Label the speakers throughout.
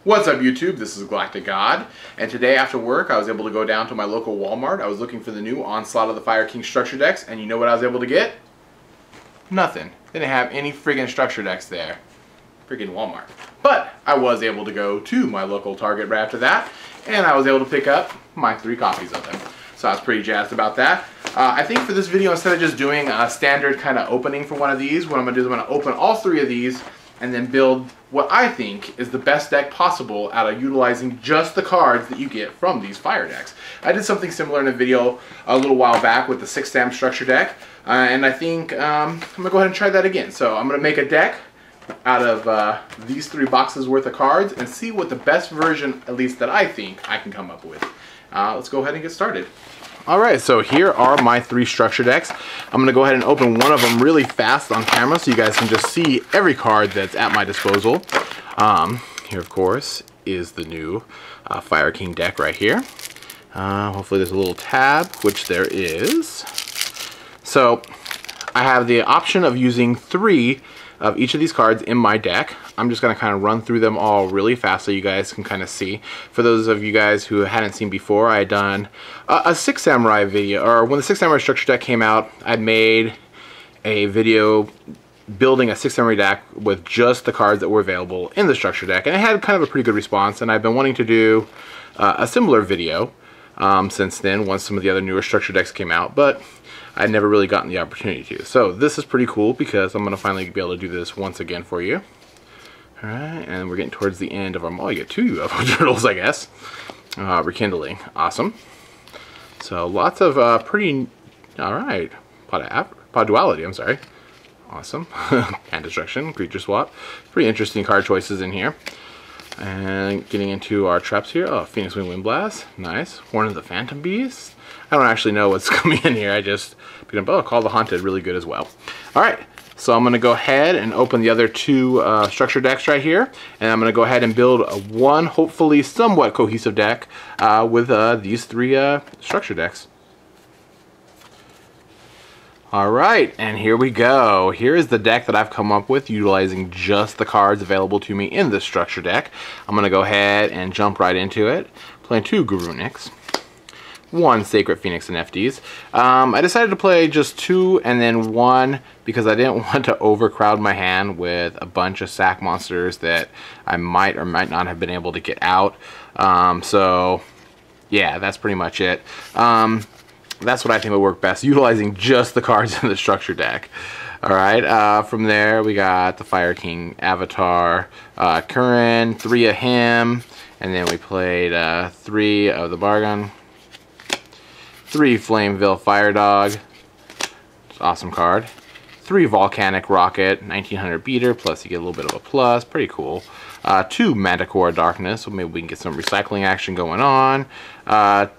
Speaker 1: What's up YouTube, this is GalacticGod, and today after work I was able to go down to my local Walmart. I was looking for the new Onslaught of the Fire King structure decks, and you know what I was able to get? Nothing. They didn't have any friggin' structure decks there. Friggin' Walmart. But I was able to go to my local Target right after that, and I was able to pick up my 3 copies of them. So I was pretty jazzed about that. I think for this video, instead of just doing a standard kind of opening for one of these, what I'm going to do is I'm going to open all 3 of these and then build what I think is the best deck possible out of utilizing just the cards that you get from these fire decks. I did something similar in a video a little while back with the 6 stamp structure deck, and I think I'm going to go ahead and try that again. So I'm going to make a deck out of these 3 boxes worth of cards and see what the best version, at least that I think, I can come up with. Let's go ahead and get started. Alright, so here are my 3 structure decks. I'm going to go ahead and open one of them really fast on camera so you guys can just see every card that's at my disposal. Here, of course, is the new Fire King deck right here. Hopefully there's a little tab, which there is. So, I have the option of using 3 of each of these cards in my deck. I'm just going to kind of run through them all really fast so you guys can kind of see. For those of you guys who hadn't seen before, I had done a 6 Samurai video, or when the 6 Samurai structure deck came out, I made a video building a 6 Samurai deck with just the cards that were available in the structure deck, and it had kind of a pretty good response, and I've been wanting to do a similar video since then, once some of the other newer structure decks came out, but I'd never really gotten the opportunity to. So this is pretty cool because I'm going to finally be able to do this once again for you. Alright, and we're getting towards the end of our, oh, you get 2 UFO turtles, I guess. Rekindling. Awesome. So lots of pretty, alright, pod duality, I'm sorry. Awesome. And destruction, creature swap. Pretty interesting card choices in here. And getting into our traps here. Oh, Phoenix Wing Windblast. Nice. Horn of the Phantom Beast. I don't actually know what's coming in here. I just picked up, oh, Call the Haunted, really good as well. Alright, so I'm going to go ahead and open the other 2 structure decks right here. And I'm going to go ahead and build one, hopefully somewhat cohesive deck with these 3 structure decks. Alright, and here we go. Here is the deck that I've come up with utilizing just the cards available to me in this structure deck. I'm going to go ahead and jump right into it. Playing 2 Garuniks. 1 Sacred Phoenix and FDs. I decided to play just 2 and then 1 because I didn't want to overcrowd my hand with a bunch of sack monsters that I might or might not have been able to get out. So yeah, that's pretty much it. That's what I think would work best, utilizing just the cards in the structure deck. Alright, from there we got the Fire King Avatar, Curran, 3 of him, and then we played 3 of the Bargain. 3 Flameville Fire Dog, awesome card. 3 Volcanic Rocket, 1900 beater, plus you get a little bit of a plus, pretty cool. 2 Manticore Darkness, so maybe we can get some recycling action going on.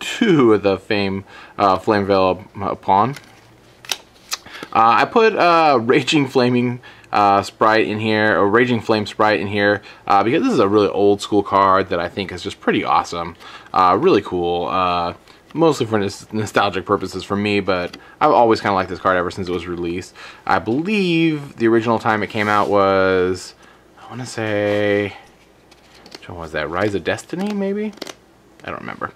Speaker 1: 2 of the Flameville Pawn. I put Raging Flaming Sprite in here, or Raging Flame Sprite in here, because this is a really old school card that I think is just pretty awesome. Really cool. Mostly for nostalgic purposes for me, but I've always kind of liked this card ever since it was released. I believe the original time it came out was, I want to say, which one was that? Rise of Destiny, maybe? I don't remember.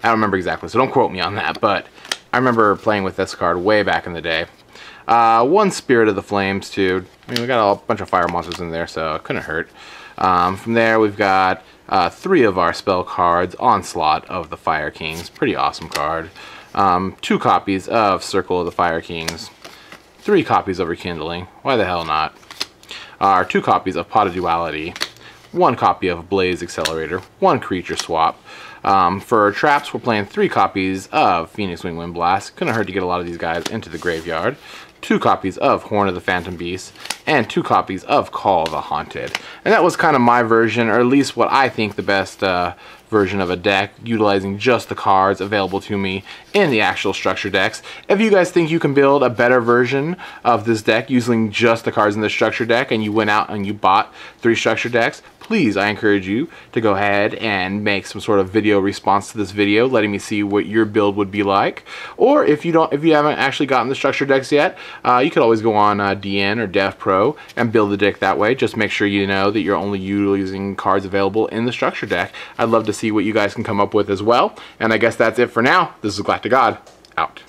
Speaker 1: I don't remember exactly, so don't quote me on that, but I remember playing with this card way back in the day. 1 Spirit of the Flames, too. I mean, we got a bunch of fire monsters in there, so it couldn't hurt. From there, we've got 3 of our spell cards, Onslaught of the Fire Kings, pretty awesome card. 2 copies of Circle of the Fire Kings, 3 copies of Rekindling, why the hell not? 2 copies of Pod Duality, 1 copy of Blaze Accelerator, 1 creature swap. For traps, we're playing 3 copies of Phoenix Wing Windblast. Couldn't hurt to get a lot of these guys into the graveyard. 2 copies of Horn of the Phantom Beast, and 2 copies of Call the Haunted. And that was kind of my version, or at least what I think the best version of a deck, utilizing just the cards available to me in the actual structure decks. If you guys think you can build a better version of this deck using just the cards in the structure deck, and you went out and you bought 3 structure decks, please, I encourage you to go ahead and make some sort of video response to this video, letting me see what your build would be like. Or if you haven't actually gotten the structure decks yet, You could always go on DN or DevPro and build the deck that way. Just make sure you know that you're only using cards available in the structure deck. I'd love to see what you guys can come up with as well. And I guess that's it for now. This is GalacticGod, out.